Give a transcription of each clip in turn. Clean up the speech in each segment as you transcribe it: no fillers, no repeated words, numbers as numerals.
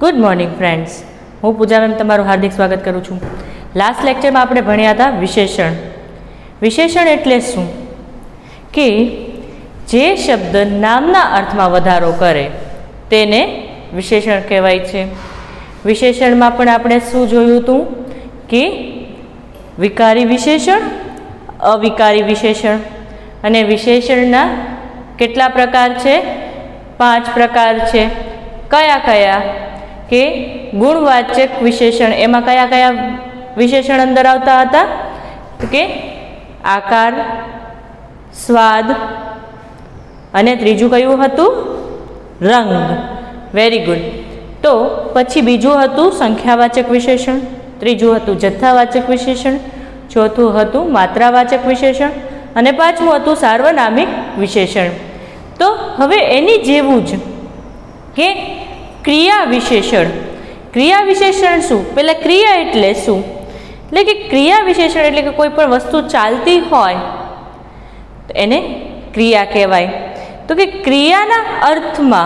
Good morning friends, हूँ पूजा ma'am तमाરું हार्दिक स्वागत करूँ छूँ। लास्ट लेक्चर में आपणे भण्या था विशेषण। विशेषण एटले शुं कि जे शब्द नामना अर्थ में वधारो करे तेने विशेषण कहेवाय छे। विशेषण में पण आपणे शुं जोयुं हतुं कि विकारी विशेषण, अविकारी विशेषण अने विशेषणना केटला प्रकार छे? 5 प्रकार छे। कया कया के गुणवाचक विशेषण, एमां कया कया विशेषण अंदर आवता हता? तो के आकार, स्वाद अने त्रीजुं कयुं हतुं? रंग। Very good. तो पछी बीजुं हतुं संख्यावाचक विशेषण, त्रीजुं हतुं जथ्थावाचक विशेषण, चौथुं हतुं मात्रावाचक विशेषण अने पांचमुं हतुं सार्वनामिक विशेषण। तो हवे एनी जेवुं ज के क्रिया विशेषण। क्रिया विशेषण शुं? पहला क्रिया एटले शुं? એટલે કે ક્રિયા વિશેષણ એટલે કે કોઈ પણ વસ્તુ ચાલતી હોય તો એને ક્રિયા કહેવાય। તો કે ક્રિયાના અર્થમાં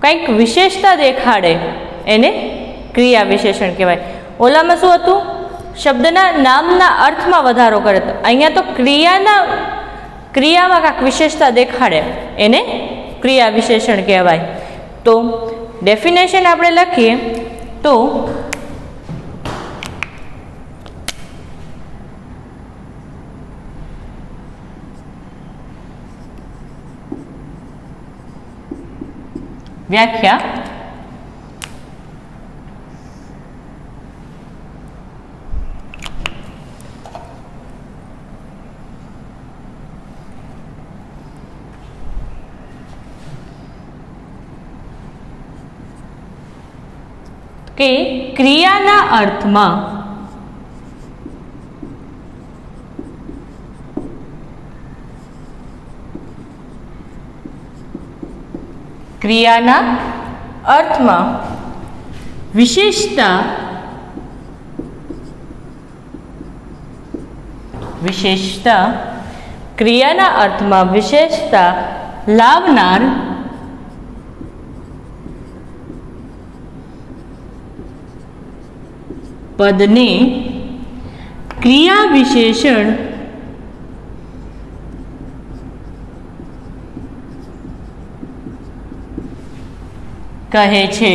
કંઈક વિશેષતા દેખાડે એને ક્રિયા વિશેષણ કહેવાય। ઓલામાં શું હતું? શબ્દના નામના અર્થમાં વધારો કરે, તો અહીંયા તો ક્રિયામાં કાંઈક વિશેષતા દેખાડે એને ક્રિયા વિશેષણ કહેવાય। તો ડેફિનેશન આપણે લખીએ તો व्याख्या के क्रियाना अर्थमां क्रियाना अर्थमां विशेषता क्रियाना अर्थमां विशेषता लावनार पदने क्रिया विशेषण कहे छे।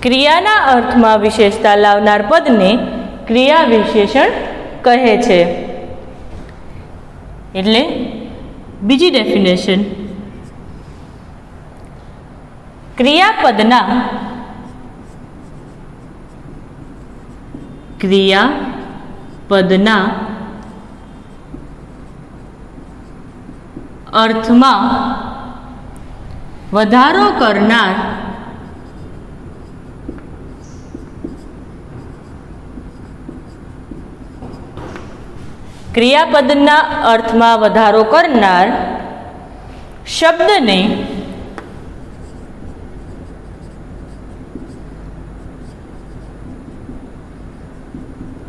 क्रियाना अर्थमां विशेषता लावनार पदने क्रिया विशेषण कहे छे। एटले बीजी डेफिनेशन, क्रियापदना अर्थमां वधारो करनार क्रियापदना अर्थमां वधारो करनार शब्दने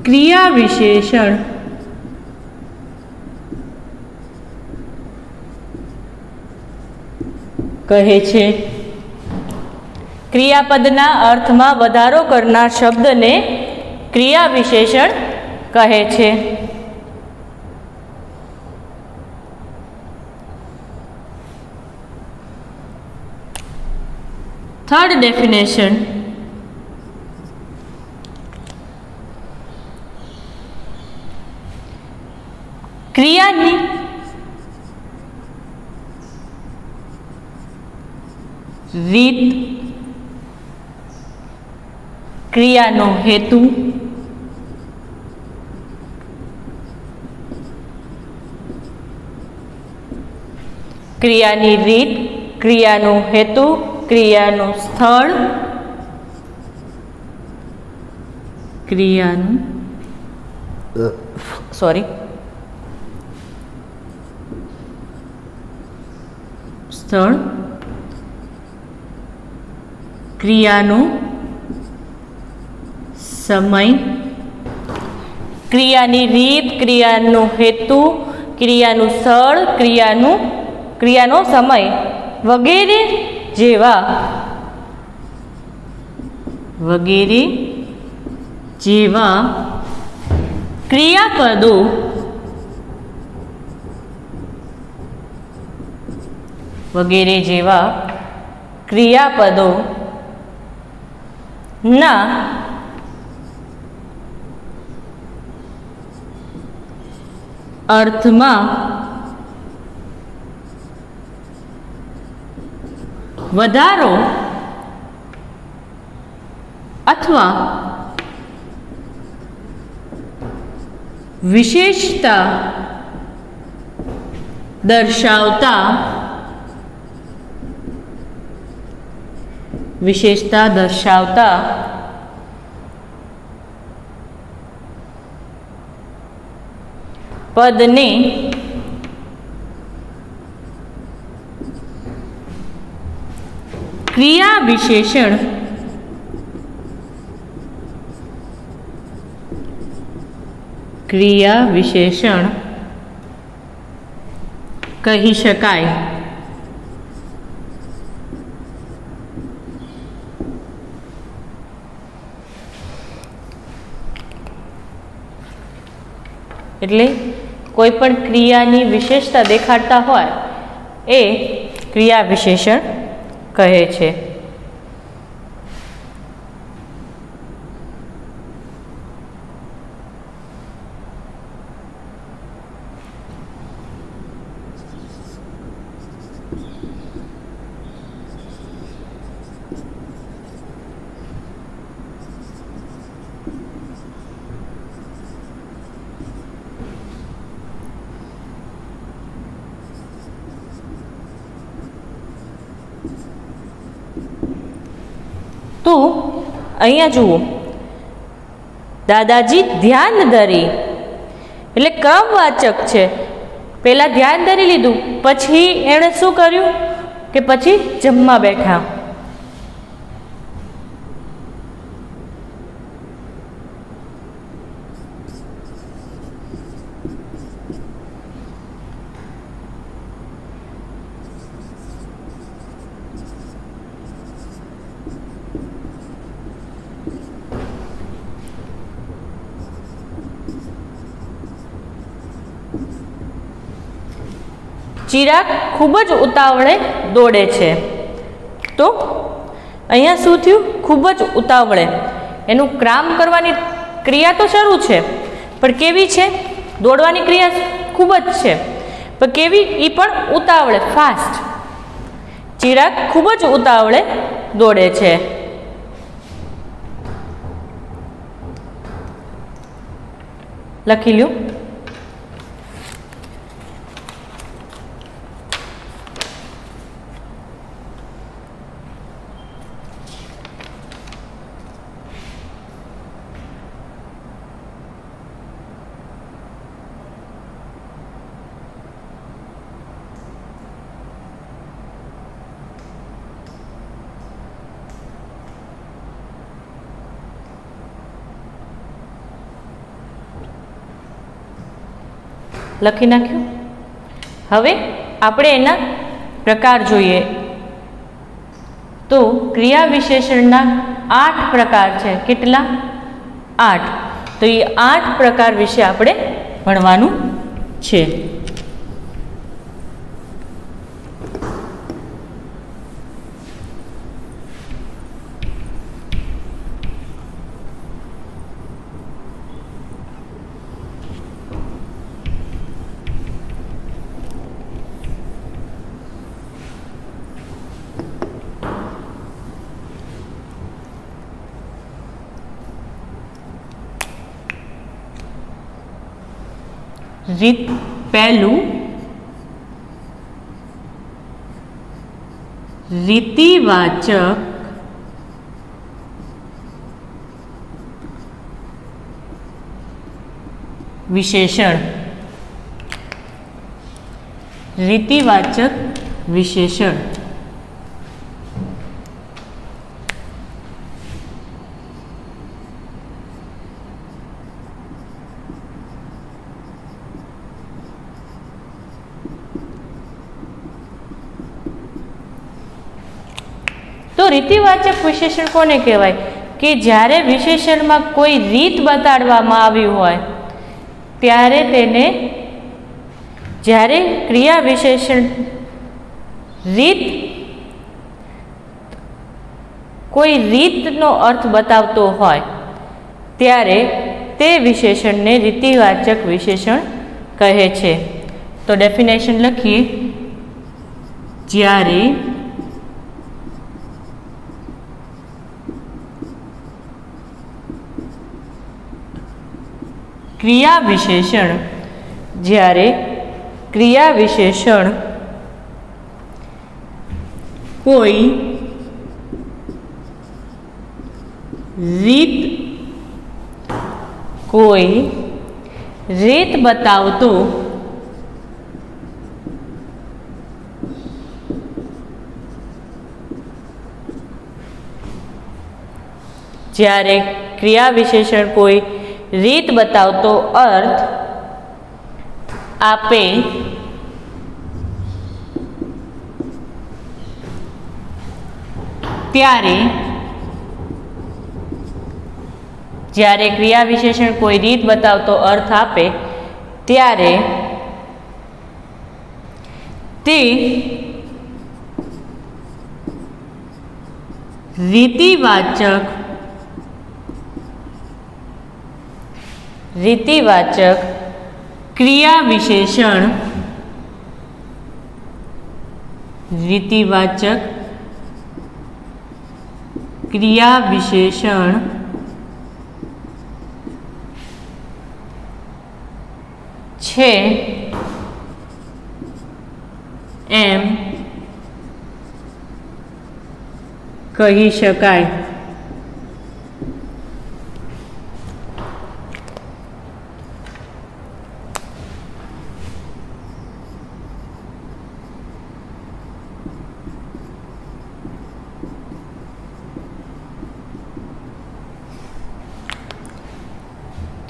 क्रिया विशेषण कहे छे। क्रियापदना अर्थमां वधारो करनार शब्दने क्रिया विशेषण कहे छे। थर्ड डेफिनेशन, क्रियानी रीत, क्रियानो हेतु, क्रियानी रीत, क्रियानो हेतु, क्रियानु स्थळ, स्थळ, क्रियानो समय क्रियानी रीत, क्रियानो हेतु, क्रियानु स्थळ, क्रियानो समय वगैरे जेवा क्रियापदों ना अर्थमां वधारो अथवा विशेषता दर्शावता पदने क्रिया विशेषण कही शकाय। એટલે કોઈ પણ ક્રિયાની વિશેષતા દેખાડતા હોય એ ક્રિયા વિશેષણ કહે છે। तो अहींया जुओ, दादाजी ध्यान धरी એટલે क्रमवाचक છે। પહેલા ધ્યાન ધરી લીધું, પછી એણે શું કર્યું કે પછી જમવા બેઠા। चिराग खूब ज उतावळे दौड़े छे। तो अहींया शुं थयुं? खूब ज उतावळे एनुं क्राम करवानी क्रिया तो शरू छे, पण केवी छे? दौड़वानी क्रिया खूब ज छे, पण केवी? ई पण उतावळे, फास्ट। चिराग खूब ज उतावळे दौड़े छे। लखी ल्यो। लखी नाख्यु। हवे आपणे एना प्रकार जोईए। तो क्रिया विशेषणना 8 प्रकार छे। केटला? 8। तो ये 8 प्रकार विषे आपणे भणवानुं छे। रीत पहलू रीतिवाचक विशेषण। रीतिवाचक विशेषण તો રીતિવાચક વિશેષણ કોને કહેવાય? કે જ્યારે વિશેષણમાં કોઈ રીત બતાડવામાં આવી હોય ત્યારે તેને, જ્યારે ક્રિયા વિશેષણ રીત, કોઈ રીતનો અર્થ બતાવતો હોય ત્યારે તે વિશેષણને રીતિવાચક વિશેષણ કહે છે. તો ડેફિનેશન લખીએ. જ્યારે ક્રિયા વિશેષણ, જ્યારે ક્રિયા વિશેષણ કોઈ રીત બતાવતો જ્યારે ક્રિયા વિશેષણ કોઈ રીત બતાવતો અર્થ આપે ત્યારે, જ્યારે ક્રિયા વિશેષણ કોઈ રીત બતાવતો અર્થ આપે ત્યારે તે રીતિવાચક ક્રિયા વિશેષણ, રીતિવાચક ક્રિયા વિશેષણ છે એમ કહી શકાય.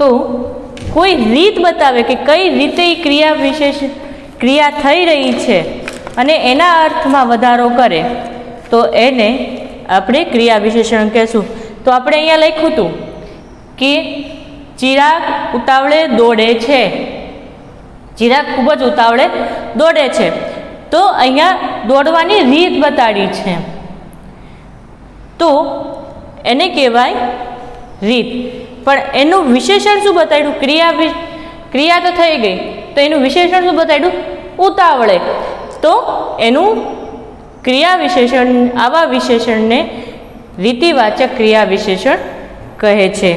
તો કોઈ રીત બતાવે કે કઈ રીતે ક્રિયા થઈ રહી છે અને એના અર્થમાં વધારો કરે તો એને આપણે ક્રિયા વિશેષણ કહેશું. તો આપણે અહીંયા લખ્યું હતું કે ચિરાગ ઉતાવળે દોડે છે. ચિરાગ ખૂબ જ ઉતાવળે દોડે છે. તો અહીંયા દોડવાની રીત બતાડી છે તો એને કહેવાય રીત. પણ એનું વિશેષણ શું બતાવ્યું? ક્રિયા તો થઈ ગઈ તો એનું વિશેષણ શું બતાવ્યું? ઉતાવળે. તો એનું ક્રિયા વિશેષણ, આવા વિશેષણને રીતિવાચક ક્રિયા વિશેષણ કહે છે.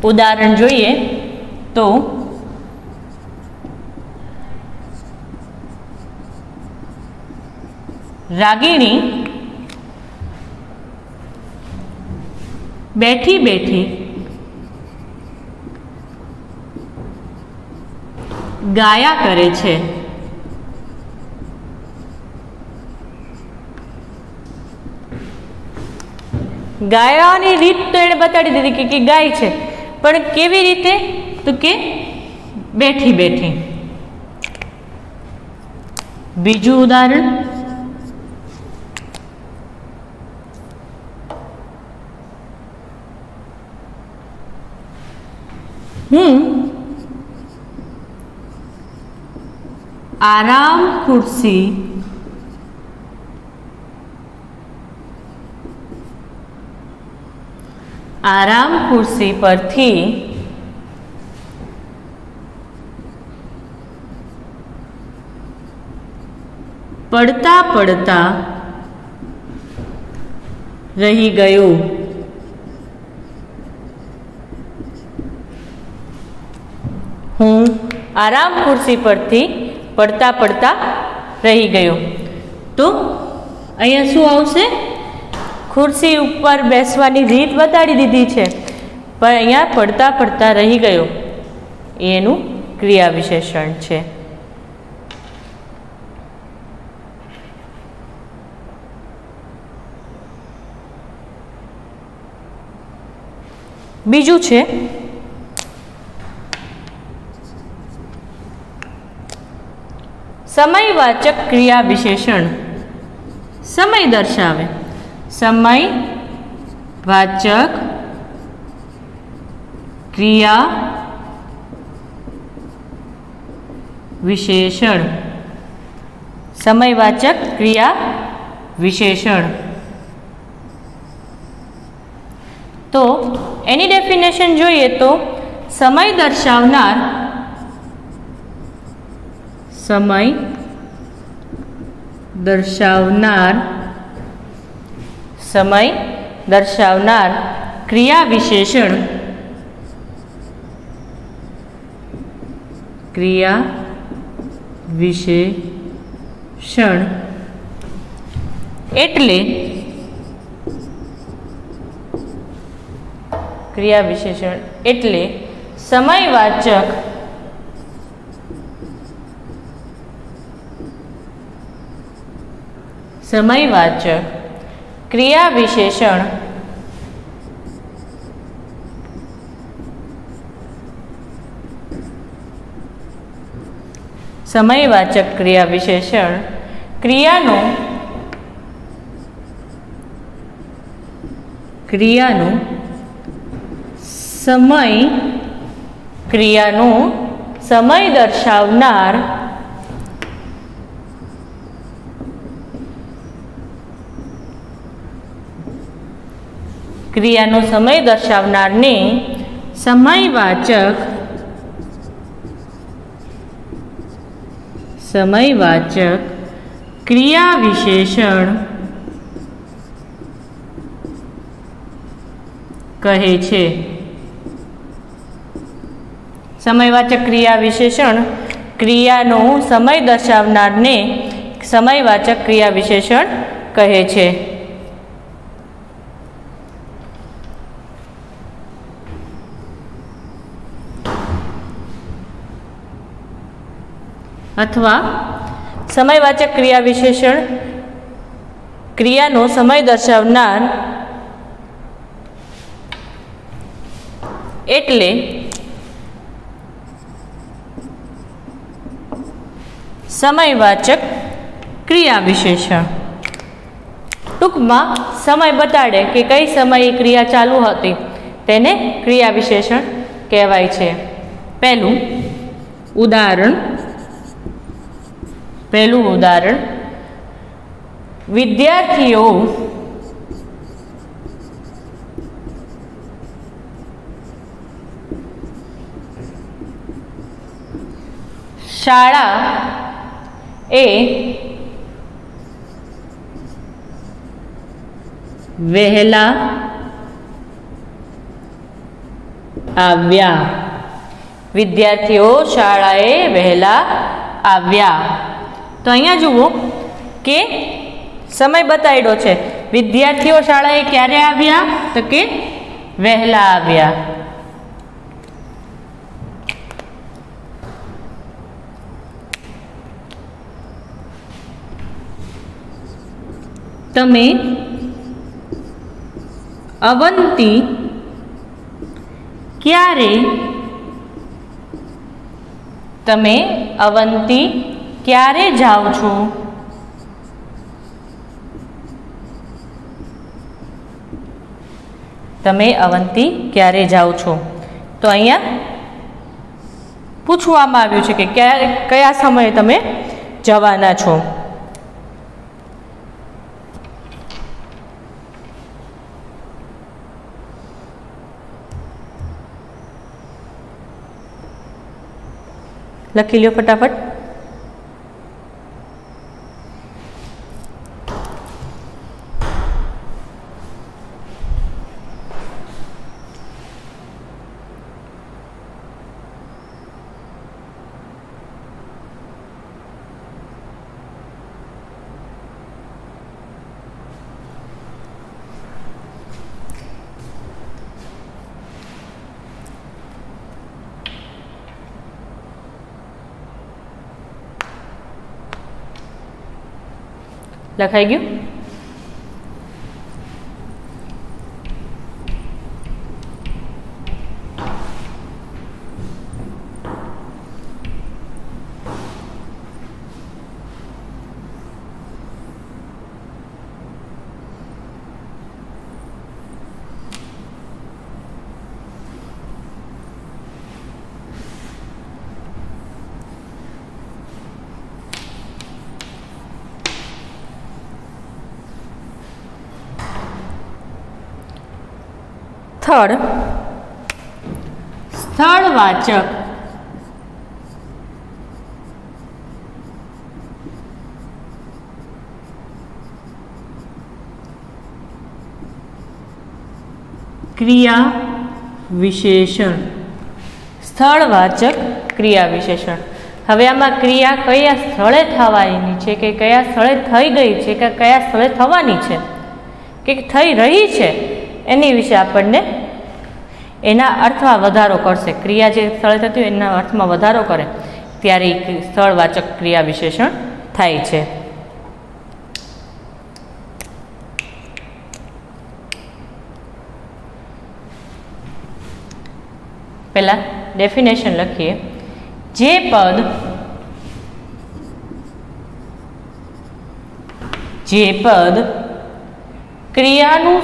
ઉદાહરણ જોઈએ તો રાગિણી બેઠી બેઠી ગાયા કરે છે. ગાવાની રીત તો એણે બતાડી દીધી કે ગાય છે, પણ કેવી રીતે? તો કે બેઠી બેઠી. બીજું ઉદાહરણ હું આરામ ખુરશી પરથી પડતા પડતા રહી ગયો. હું આરામ ખુરશી પરથી પડતા પડતા રહી ગયો. તો અહીંયા શું આવશે? ખુરશી ઉપર બેસવાની રીત બતાડી દીધી છે, પણ અહીંયા પડતા પડતા રહી ગયો એનું ક્રિયા વિશેષણ છે. બીજું છે સમયવાચક ક્રિયા વિશેષણ. समय दर्शावे। समय वाचक क्रिया विशेषण। समयवाचक क्रिया विशेषण। तो एनी डेफिनेशन जोईए तो समय दर्शावनार क्रिया विशेषण एटले क्रिया विशेषण एटले समयवाचक क्रिया विशेषण समयवाचक क्रिया विशेषण समय दर्शावनार क्रियानो समय दर्शावनार ने समयवाचक क्रिया विशेषण कहे छे। समयवाचक क्रिया विशेषण क्रियानो समय दर्शावनार ने समयवाचक क्रिया विशेषण कहे छे। अथवा समयवाचक क्रिया विशेषण क्रियानो समय दर्शावनार एटले समयवाचक क्रिया विशेषण। टूंकमां समय बताड़े कि कई समय क्रिया चालू हती तेने क्रिया विशेषण कहेवाय छे। पहलू उदाहरण विद्यार्थीओ शाळा ए वहेला आव्या। विद्यार्थीओ शाळाए वहेला आव्या। तो अहींया जुओ के समय बताड्यो छे। विद्यार्थीओ शाळाए क्यारे आव्या तो के वहेला आव्या। तमे अवंती क्यारे जाओ छो? तमे अवंती क्यारे जाओ छो? तो अहींया पूछवामां आव्युं छे के कया समये तमे जवाना छो। लखी लो फटाफट। लखाई गयु। સ્થળ સ્થળવાચક ક્રિયા વિશેષણ. સ્થળવાચક ક્રિયા વિશેષણ. હવે આમાં ક્રિયા કયા સ્થળે થવાની છે કે કયા સ્થળે થઈ ગઈ છે કે કયા સ્થળે થવાની છે કે થઈ રહી છે એની વિશે આપણને એના અર્થમાં વધારો કરશે. ક્રિયા જે સ્થળે થતી હોય એના અર્થમાં વધારો કરે ત્યારે સ્થળવાચક ક્રિયા વિશેષણ થાય છે. પહેલા ડેફિનેશન લખીએ. જે પદ ક્રિયાનું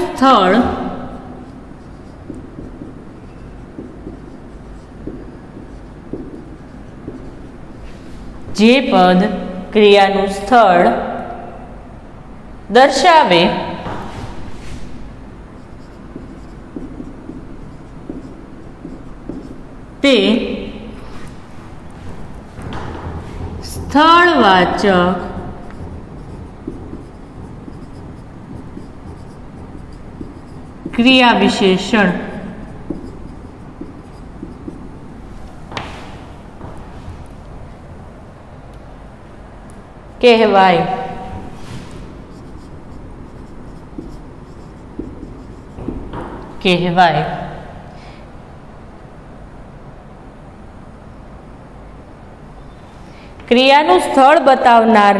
સ્થળ દર્શાવે તે સ્થળવાચક ક્રિયા વિશેષણ કહેવાય. ક્રિયાનું સ્થળ બતાવનાર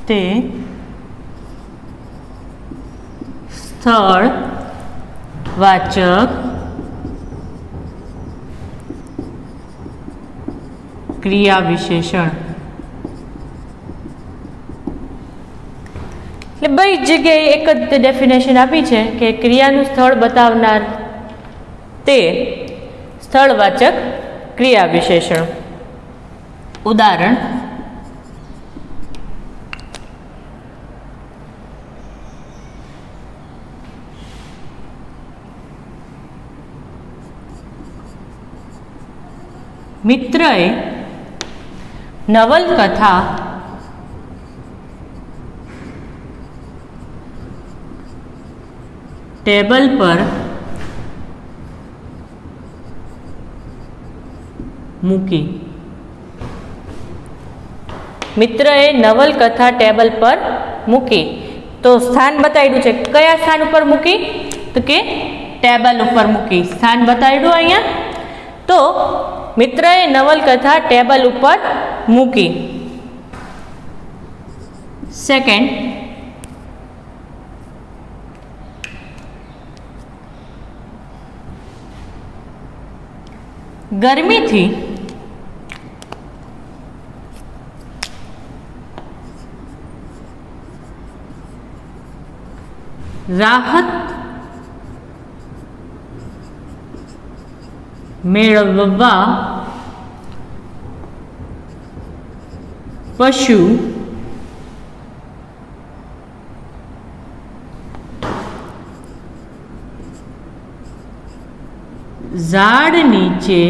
તે સ્થળવાચક ક્રિયા વિશેષણ. એટલે બધી જગ્યાએ એક જ ડેફિનેશન આપી છે કે ક્રિયાનું સ્થળ બતાવનાર તે સ્થળવાચક ક્રિયા વિશેષણ. ઉદાહરણ: મિત્રએ નવલકથા ટેબલ પર મૂકી. મિત્રએ નવલકથા ટેબલ પર મૂકી તો સ્થાન બતાવ્યું છે. કયા સ્થાન ઉપર મૂકી? તો કે ટેબલ ઉપર મૂકી. સ્થાન બતાવ્યું અહીંયા. તો મિત્રએ નવલકથા ટેબલ ઉપર મૂકી. સેકન્ડ, ગરમીથી રાહત મેળવવા પશુ ઝાડ નીચે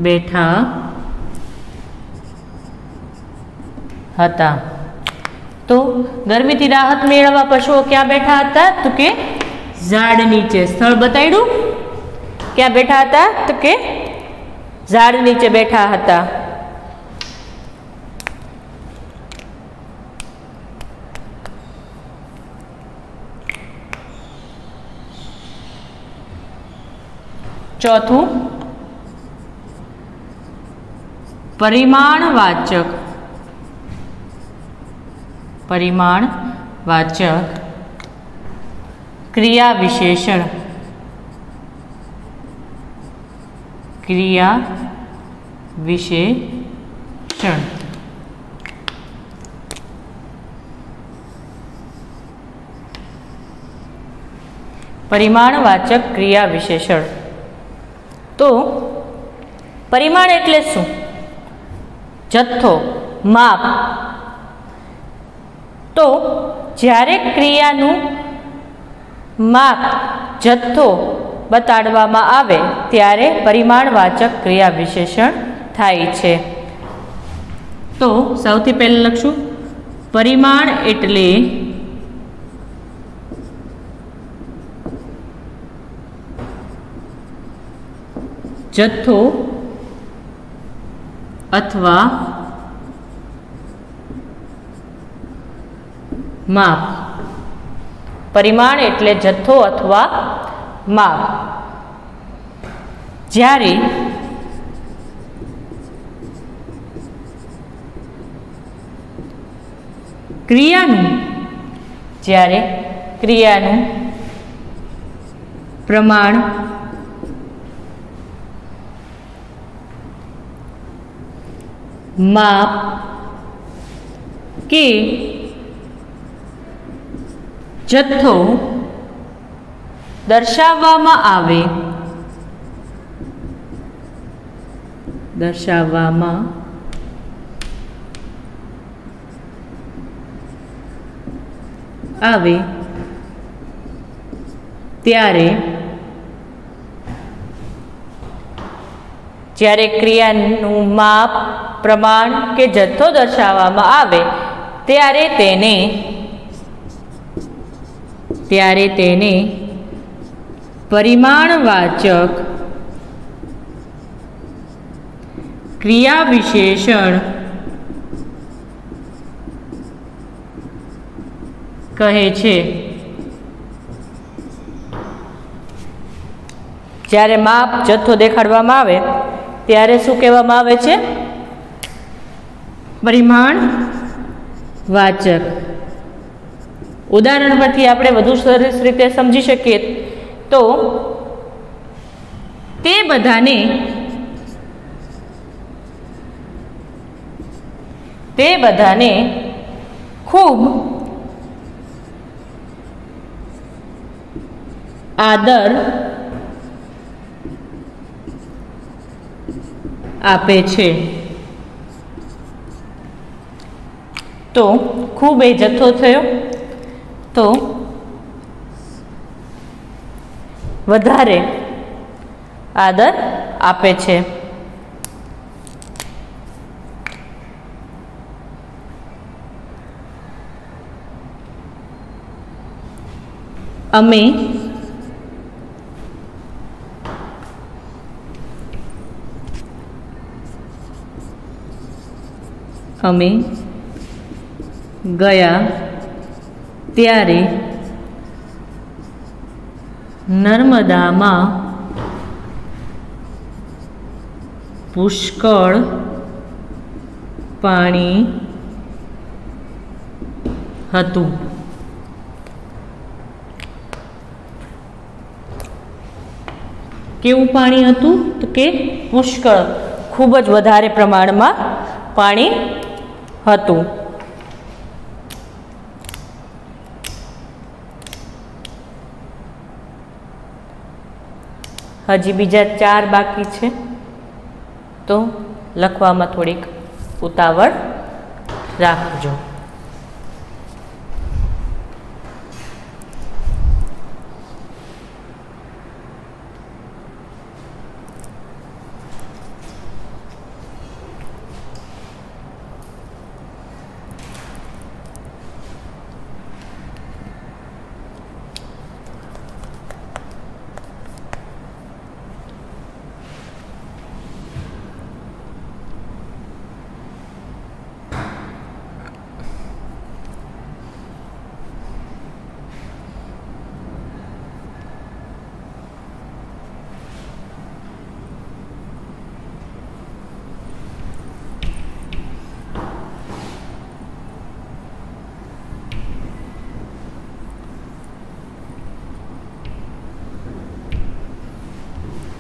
બેઠા હતા. તો ગરમીથી રાહત મેળવવા પશુઓ ક્યાં બેઠા હતા? તો કે ઝાડ નીચે. સ્થળ બતાવ્યું. ક્યાં બેઠા હતા? તો કે ઝાડ નીચે બેઠા હતા. ચોથું, परिमाणवाचक क्रिया विशेषण परिमाणवाचक क्रिया विशेषण। तो परिमाण एटले शुं? जत्थो, माप। तो ज्यारे क्रियानुं माप, जत्थो बताडवामां आवे त्यारे परिमाणवाचक क्रिया विशेषण थाय छे। तो सौथी पहेला लखशुं परिमाण एटले जत्थो अथवा माप। परिमाण एटले जत्थो अथवा माप। ज्यारे क्रियानुं प्रमाण माप के जत्थो दर्शाववामां आवे त्यारे ज्यारे क्रियानुं माप, प्रमाण के जत्थो दर्शाववामां आवे त्यारे तेने परिमाणवाचक क्रिया विशेषण कहे छे। ज्यारे माप, जत्थो देखाडवामां आवे त्यारे शुं कहेवामां आवे छे? परिमाणवाचक। उदाहरण परथी आपणे વધુ સરસ રીતે સમજી શકીએ તો તે બધાને ખૂબ આદર આપે છે। तो खूब ए जत्थो थयो तो वधारे आदर आपे छे। अमे गया त्यारे नर्मदामां पुष्कळ पाणी हतुं। केवुं पाणी हतुं? तो के पुष्कळ, खूब ज वधारे प्रमाणमां पाणी हतुं। हजी बीजा 4 बाकी छे तो लखवामां थोड़ीक उतावळ राखजो।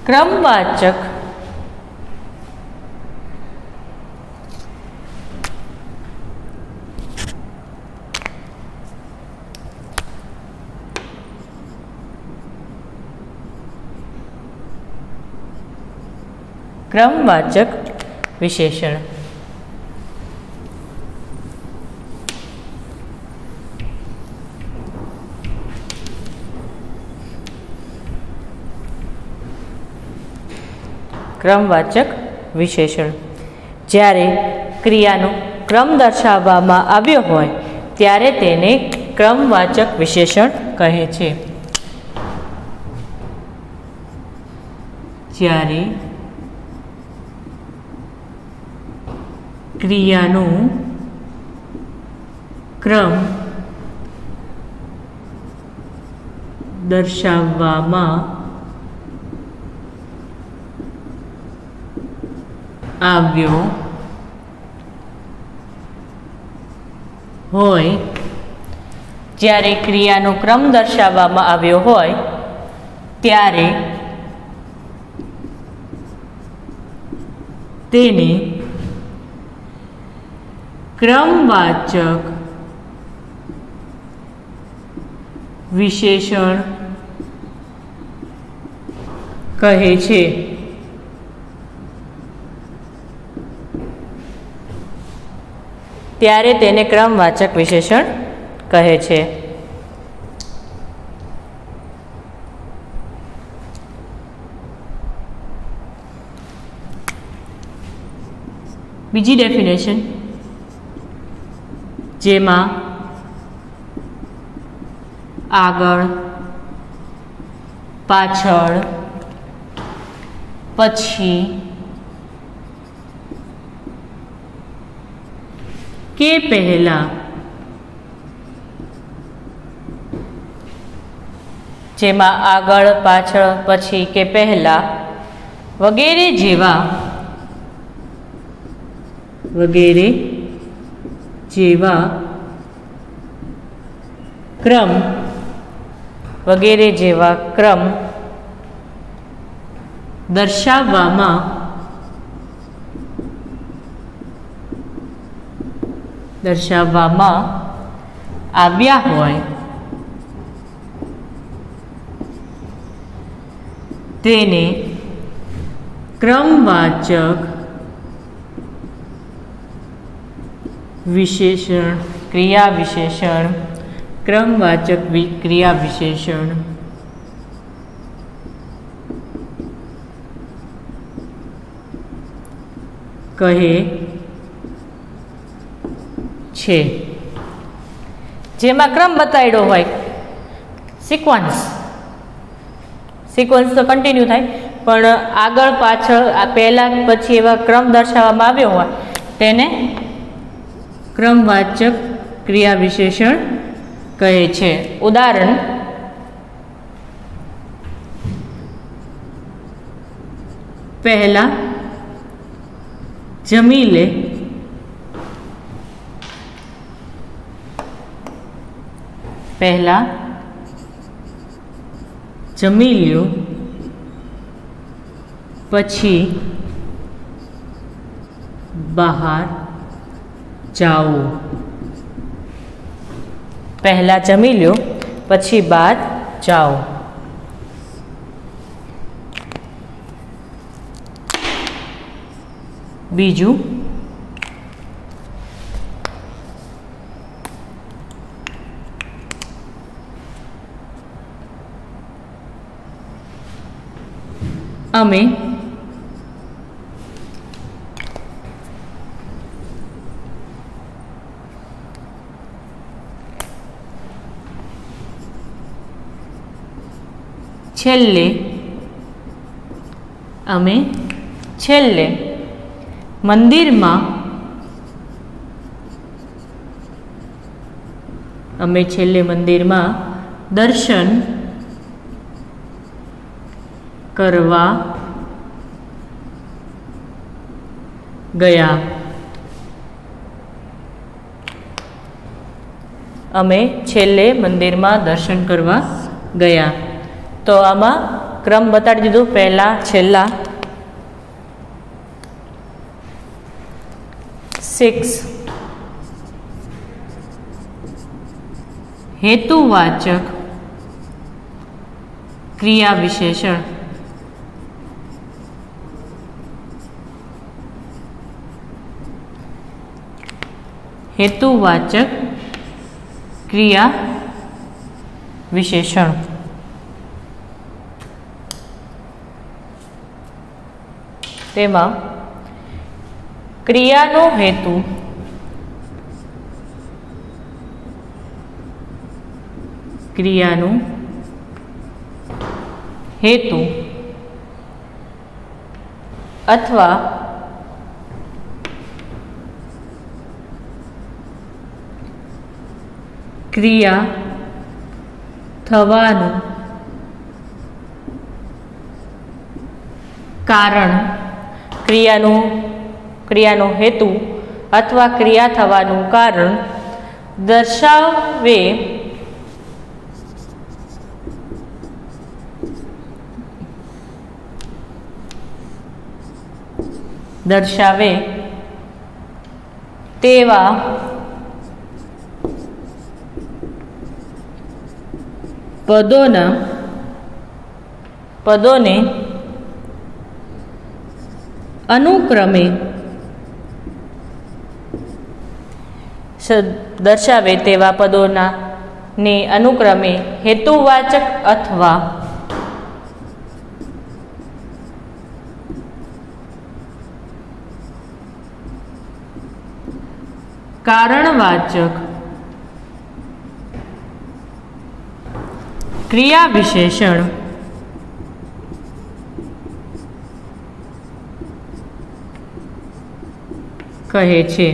क्रमवाचक विशेषण। क्रमवाचक विशेषण જ્યારે ક્રિયાનો ક્રમ દર્શાવવામાં આવ્યો હોય ત્યારે તેને ક્રમવાચક વિશેષણ કહે છે। જ્યારે ક્રિયાનો ક્રમ દર્શાવવામાં આવ્યો હોય, જ્યારે ક્રિયાનો ક્રમ દર્શાવવામાં આવ્યો હોય ત્યારે તેને क्रमवाचक विशेषण कहे छे। त्यारे तेने क्रमवाचक विशेषण कहे छे। बीजी डेफिनेशन जेमा आगळ पाछळ पछी के पहला जेमा आगळ पाछळ पछी के पहला वगैरे जेवा क्रम वगैरे जेवा क्रम दर्शाववामां આવ્યા હોય તેને क्रमवाचक विशेषण क्रिया विशेषण क्रमवाचक क्रिया विशेषण कहे छे। जेमां क्रम बताड्यो होय सीक्वन्स तो कंटिन्यू थाय पण आगळ पाछळ पहेला पछी एवा क्रम दर्शाववामां आव्यो होय तेने क्रमवाचक क्रिया विशेषण कहे छे। उदाहरण पहला जमी ले पहला जमी ल्यो पछी बहार जाओ। पहला जमी लो पछी बाद जाओ। बीजू अमे छेल्ले मंदिर में अमे छेल्ले मंदिर में दर्शन करवा गया। अमे छेल्ले मंदिर में दर्शन करवा गया। तो आमा क्रम बताड़ी दीधो, पहला छेल्ला 6 हेतुवाचक क्रिया विशेषण। हेतुवाचक क्रिया विशेषण तेमां क्रियानो हेतु क्रियानो हेतु अथवा क्रिया थवानुं कारण, क्रियानो हेतु अथवा क्रिया थवानुं कारण दर्शावे तेवा पदोने अनुक्रमे दर्शावे तेवा पदोना ने अनुक्रमे हेतुवाचक अथवा कारणवाचक क्रिया विशेषण कहे छे।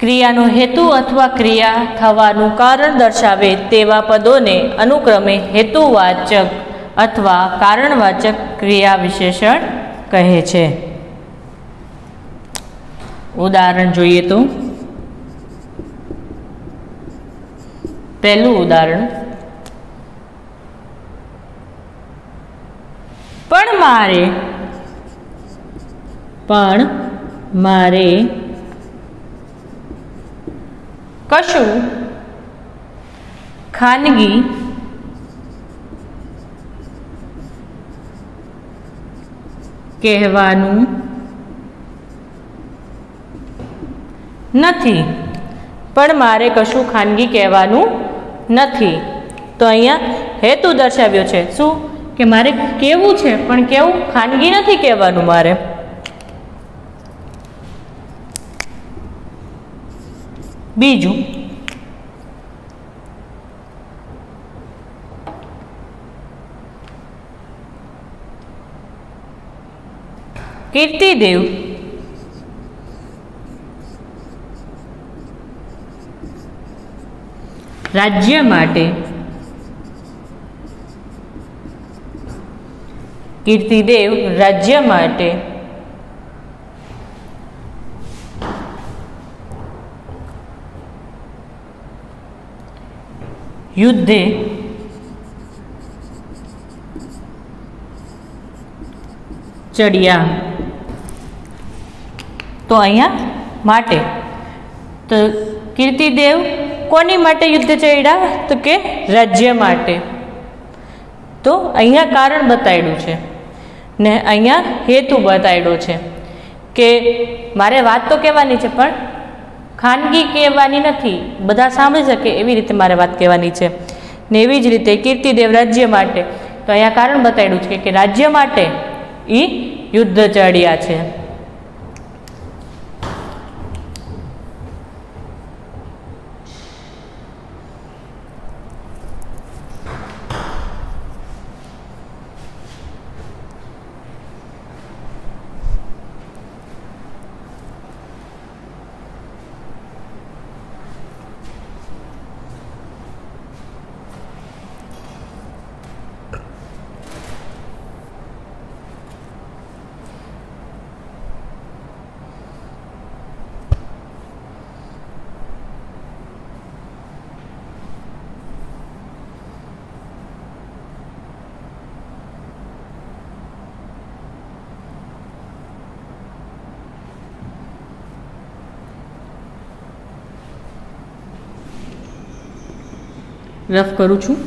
क्रियानो हेतु अथवा क्रिया थवानुं कारण दर्शावे तेवा पदोने अनुक्रमे हेतुवाचक अथवा कारणवाचक क्रिया विशेषण कहे छे। उदाहरण जोईए तो पहलू उदाहरण, पण मारे कशु खानगी कहेवानुं नथी। पण मारे कशु खानगी कहेवानुं नथी। तो अहींया हेतु दर्शाव्यो छे शुं के मारे केवुं छे पण केवुं खानगी नथी कहेवानुं मारे। बीजू कीर्तिदेव राज्य माटे कीर्तिदेव राज्य माटे युद्धे चढ़िया। तो अहींया माटे तो कीर्तिदेव कोनी माटे युद्ध चढ़्या तो के राज्य माटे। तो अहींया कारण बताड्युं छे ने अहींया हेतु बताड्यो छे के मारे वात तो कहेवानी छे पण खानगी कहेवानी नथी, बधा सांभळी शके एवी रीते मारे वात कहेवानी छे। ने एवी ज रीते कीर्तिदेव राज्य माटे तो अहींया कारण बताड्युं छे के राज्य माटे ई युद्ध चढ़्या छे। રફ કરું છું.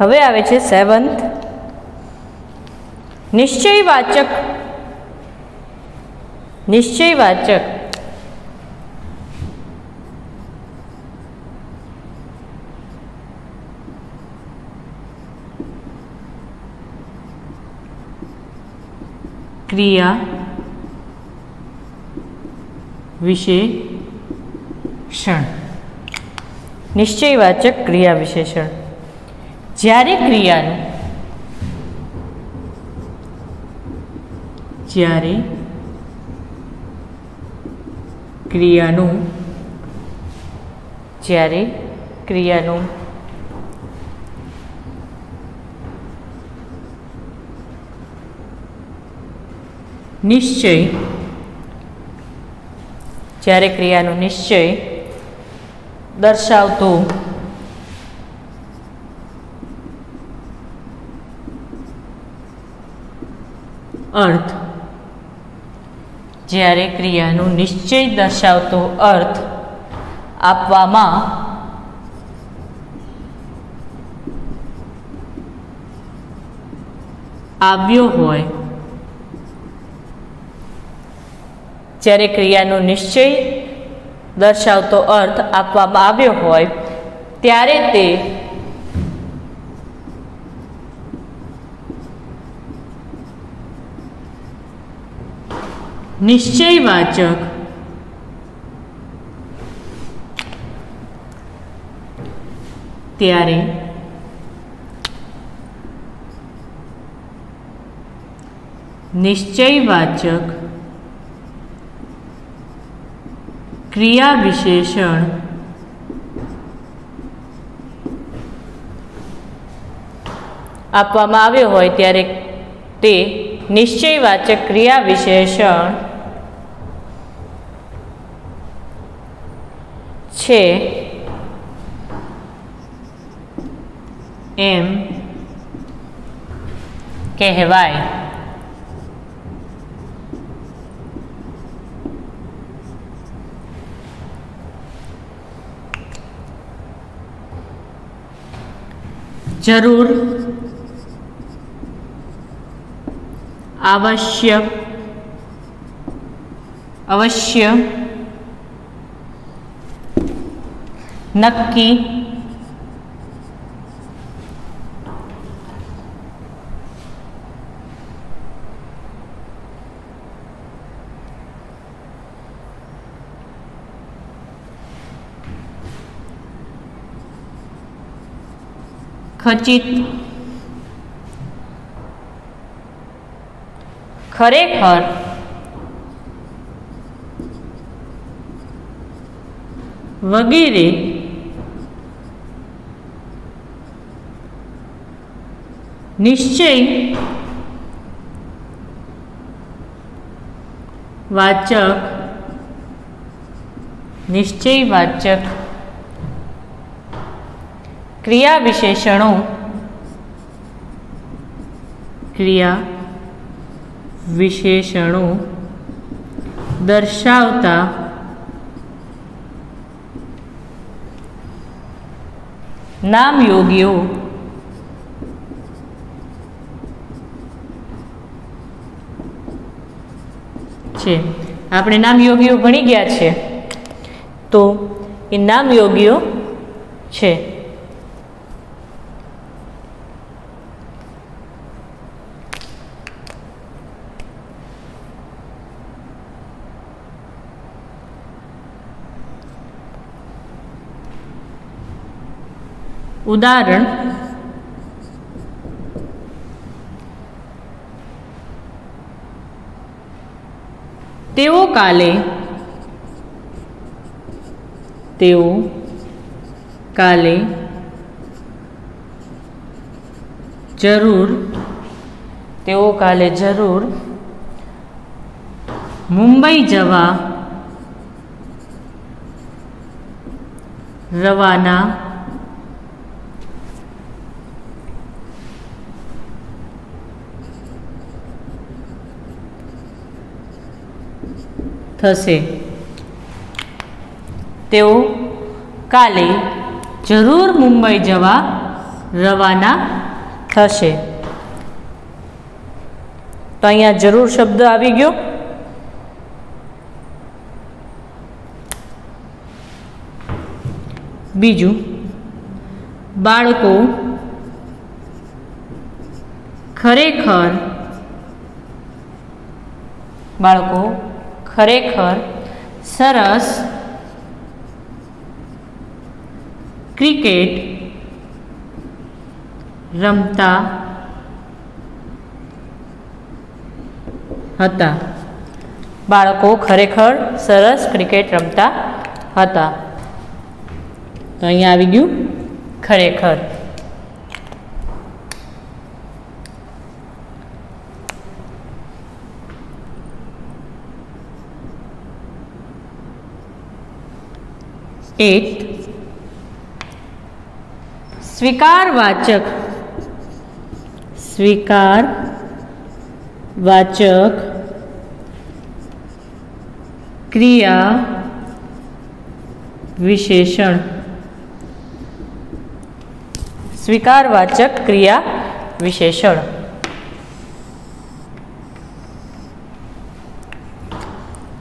હવે આવે છે 7th નિશ્ચયવાચક. નિશ્ચયવાચક ક્રિયા વિશેષણ. નિશ્ચયવાચક ક્રિયા વિશેષણ. જ્યારે ક્રિયાનું નિશ્ચય દર્શાવતો અર્થ, જ્યારે ક્રિયાનો નિશ્ચય દર્શાવતો અર્થ આપવામાં આવ્યો હોય, જ્યારે ક્રિયાનો નિશ્ચય દર્શાવતો અર્થ આપવામાં આવ્યો હોય ત્યારે તે નિશ્ચયવાચક ક્રિયા વિશેષણ આપવામાં આવ્યો હોય ત્યારે તે નિશ્ચયવાચક ક્રિયા વિશેષણ છે એમ કહેવાય. જરૂર, આવશ્યક, અવશ્ય, નક્કી, ખચિત, ખરેખર, વગેરે નિશ્ચય વાચક ક્રિયા વિશેષણો દર્શાવતા નામયોગીઓ છે. આપણે નામયોગીઓ ભણી ગયા છે, તો એ નામયોગીઓ છે. ઉદાહરણ: તેઓ કાલે જરૂર તેઓ કાલે જરૂર મુંબઈ જવા રવાના થશે. તેઓ કાલે જરૂર મુંબઈ જવા રવાના થશે. તો અહીંયા જરૂર શબ્દ આવી ગયો. બીજું, બાળકો ખરેખર સરસ ક્રિકેટ રમતા હતા. બાળકો ખરેખર સરસ ક્રિકેટ રમતા હતા. તો અહીંયા આવી ગયું ખરેખર. એક સ્વીકારવાચક ક્રિયા વિશેષણ. સ્વીકારવાચક ક્રિયા વિશેષણ.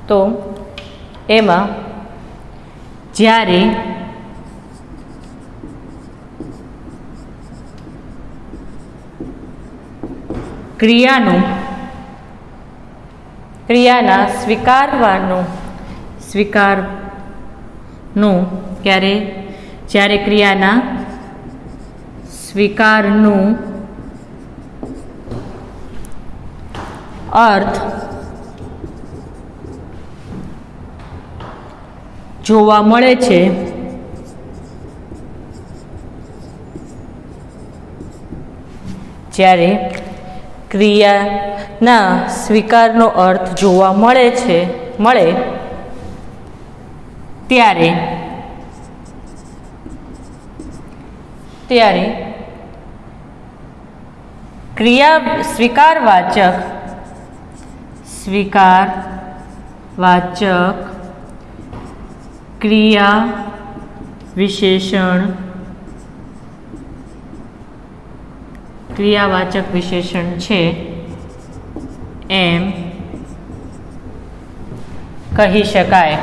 તો એમાં જ્યારે ક્રિયાના જ્યારે ક્રિયાના સ્વીકારનું અર્થ જોવા મળે છે જ્યારે ક્રિયાના સ્વીકારનો અર્થ જોવા મળે ત્યારે ક્રિયા સ્વીકારવાચક ક્રિયા વિશેષણ છે એમ કહી શકાય.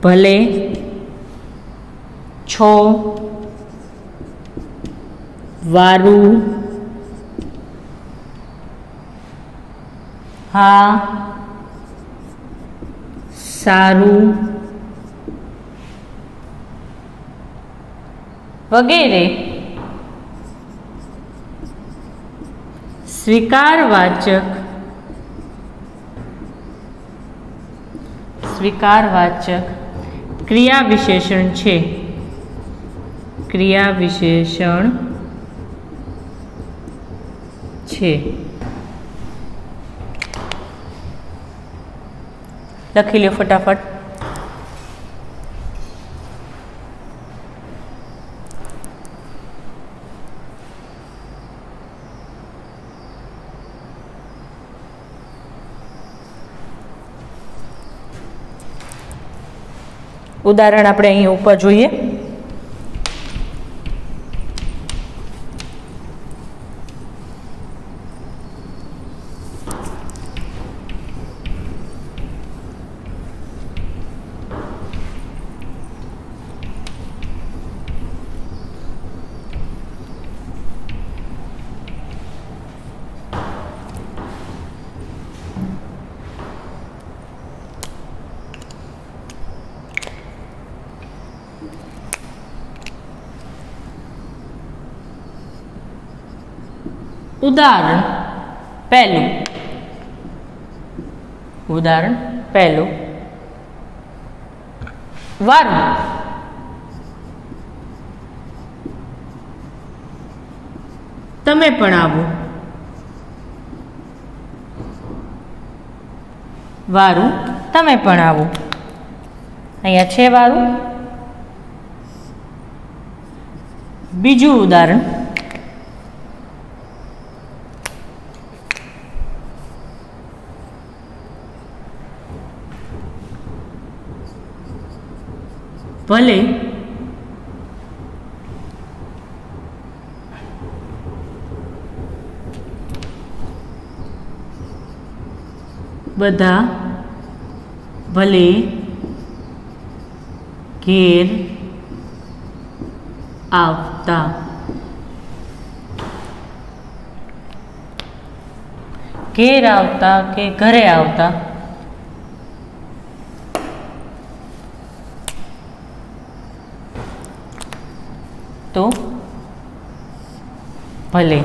ભલે છો વારું હા સારું વગેરે સ્વીકારવાચક ક્રિયા વિશેષણ છે. લખી લ્યો ફટાફટ. ઉદાહરણ આપણે અહીં ઉપર જોઈએ. ઉદાહરણ પહેલું. ઉદાહરણ પહેલું, વારું. તમે પણ આવો. વારું, તમે પણ આવો. અહીંયા છે વારું. બીજું ઉદાહરણ, ભલે બધા ભલે ઘેર આવતા. ઘેર આવતા કે ઘરે આવતા. તો ભલે.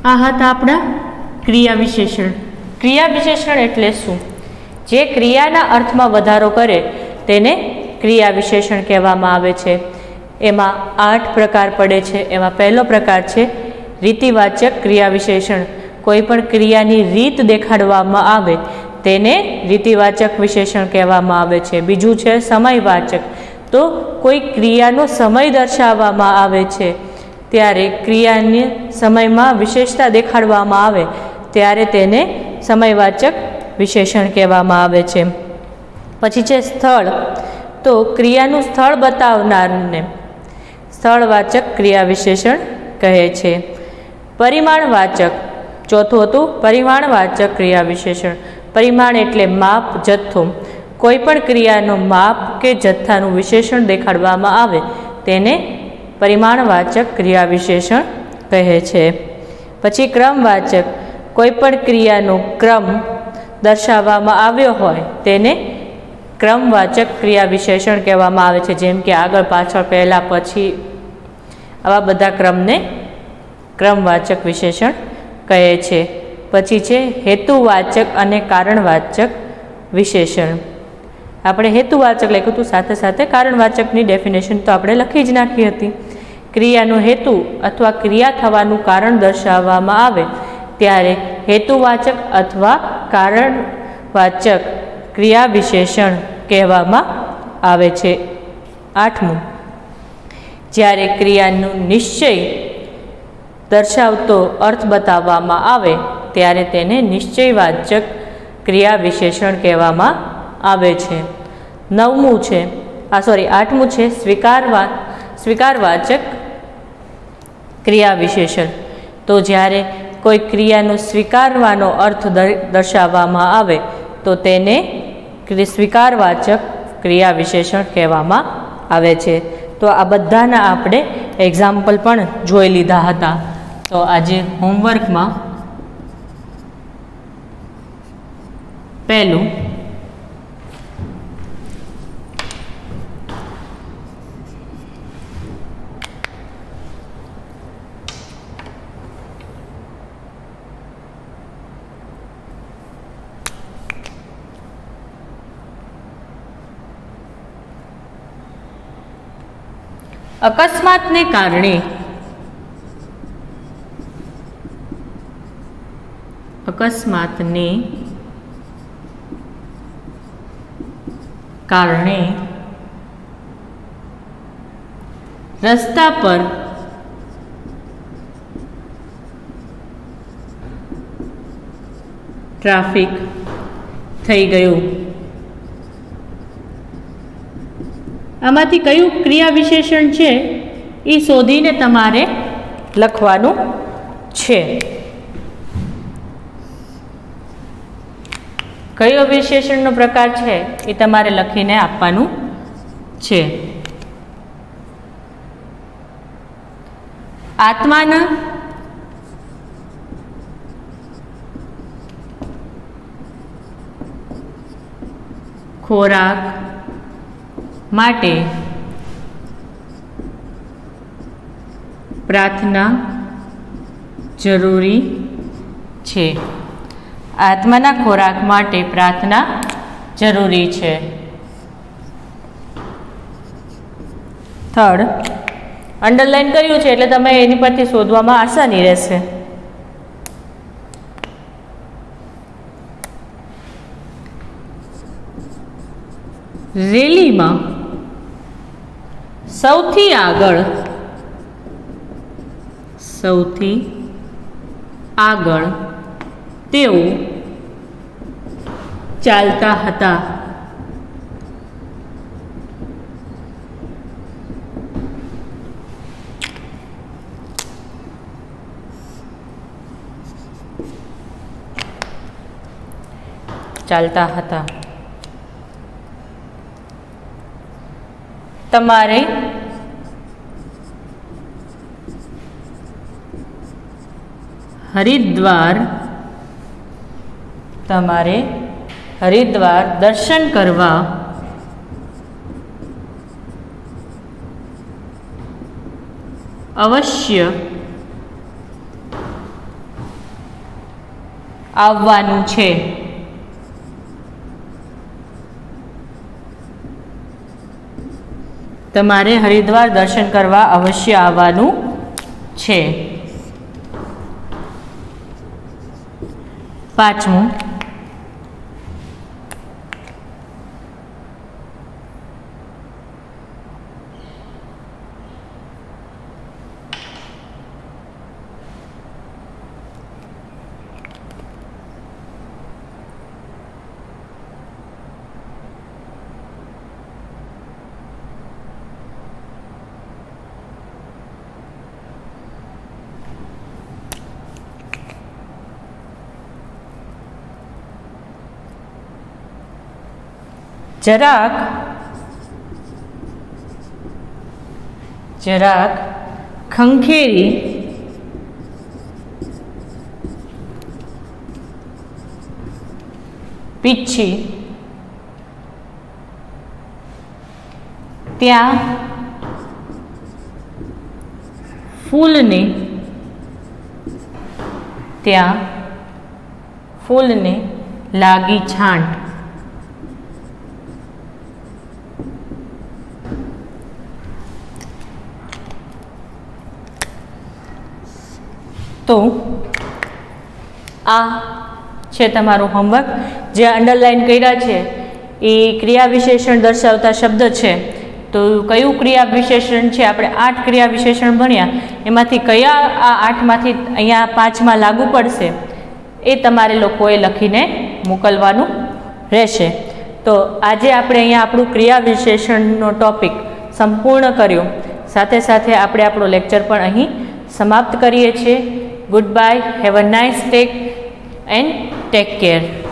આ હતા આપણા ક્રિયા વિશેષણ. ક્રિયા વિશેષણ એટલે શું? જે ક્રિયાના અર્થમાં વધારો કરે તેને ક્રિયા વિશેષણ કહેવામાં આવે છે. એમાં 8 પ્રકાર પડે છે. એમાં પહેલો પ્રકાર છે રીતિવાચક ક્રિયા વિશેષણ. કોઈ પણ ક્રિયાની રીત દેખાડવામાં આવે તેને રીતિવાચક વિશેષણ કહેવામાં આવે છે. બીજું છે સમયવાચક. તો કોઈ ક્રિયાનો સમય દર્શાવવામાં આવે છે ત્યારે ક્રિયાની સમયમાં વિશેષતા દેખાડવામાં આવે ત્યારે તેને સમયવાચક વિશેષણ કહેવામાં આવે છે. પછી છે સ્થળ. તો ક્રિયાનું સ્થળ બતાવનારને સ્થળવાચક ક્રિયા વિશેષણ કહે છે. પરિમાણવાચક. ચોથું હતું પરિમાણવાચક ક્રિયા વિશેષણ. પરિમાણ એટલે માપ, જથ્થો. કોઈ પણ ક્રિયાનો માપ કે જથ્થાનું વિશેષણ દેખાડવામાં આવે તેને પરિમાણવાચક ક્રિયા વિશેષણ કહે છે. પછી ક્રમવાચક. કોઈ પણ ક્રિયાનો ક્રમ દર્શાવવામાં આવ્યો હોય તેને ક્રમવાચક ક્રિયા વિશેષણ કહેવામાં આવે છે. જેમ કે આગળ, પાછળ, પહેલાં, પછી, આવા બધા ક્રમને ક્રમવાચક વિશેષણ કહે છે. પછી છે હેતુવાચક અને કારણવાચક વિશેષણ. આપણે હેતુવાચક લખ્યું હતું, સાથે સાથે કારણવાચકની ડેફિનેશન તો આપણે લખી જ નાખી હતી. ક્રિયાનો હેતુ અથવા ક્રિયા થવાનું કારણ દર્શાવવામાં આવે ત્યારે હેતુવાચક અથવા કારણવાચક ક્રિયા વિશેષણ કહેવામાં આવે છે. 8મું, જ્યારે ક્રિયાનો નિશ્ચય દર્શાવતો અર્થ બતાવવામાં આવે ત્યારે તેને નિશ્ચયવાચક ક્રિયા વિશેષણ કહેવામાં આવે છે. 9મું છે 8મું છે સ્વીકારવાચક ક્રિયા વિશેષણ. તો જ્યારે કોઈ ક્રિયાનો સ્વીકારવાનો અર્થ દર્શાવવામાં આવે તો તેને સ્વીકારવાચક ક્રિયા વિશેષણ કહેવામાં આવે છે. તો આ બધાના આપણે એક્ઝામ્પલ પણ જોઈ લીધા હતા. તો આજે હોમવર્કમાં પહેલું, અકસ્માતને કારણે રસ્તા પર ટ્રાફિક થઈ ગયું. આમાંથી કયું ક્રિયા વિશેષણ છે એ શોધીને તમારે લખવાનું છે. કયો વિશેષણનો પ્રકાર છે એ તમારે લખીને આપવાનું છે. આત્માના ખોરાક માટે પ્રાર્થના જરૂરી છે. આત્માના ખોરાક માટે પ્રાર્થના જરૂરી છે. થર્ડ, અંડરલાઈન કર્યું છે એટલે તમે એની પરથી શોધવામાં આસાની રહેશે. રેલીમાં સૌથી આગળ તેઓ ચાલતા હતા. તમારે હરિદ્વાર દર્શન કરવા અવશ્ય આવવાનું છે. તમારે હરિદ્વાર દર્શન કરવા અવશ્ય આવવાનું છે. પાંચમું, જરાક ખંખેરી પીછી ત્યાં ફૂલને લાગી છાંટ. તો આ છે તમારું હોમવર્ક. જે અંડરલાઈન કર્યા છે એ ક્રિયા વિશેષણ દર્શાવતા શબ્દ છે. તો કયું ક્રિયા વિશેષણ છે? આપણે 8 ક્રિયા વિશેષણ ભણ્યા, એમાંથી કયા આ 8માંથી અહીંયા 5માં લાગુ પડશે એ તમારે લોકોએ લખીને મોકલવાનું રહેશે. તો આજે આપણે અહીંયા આપણું ક્રિયા વિશેષણનો ટોપિક સંપૂર્ણ કર્યો. સાથે સાથે આપણે આપણો લેક્ચર પણ અહીં સમાપ્ત કરીએ છીએ. Goodbye, have a nice day and take care.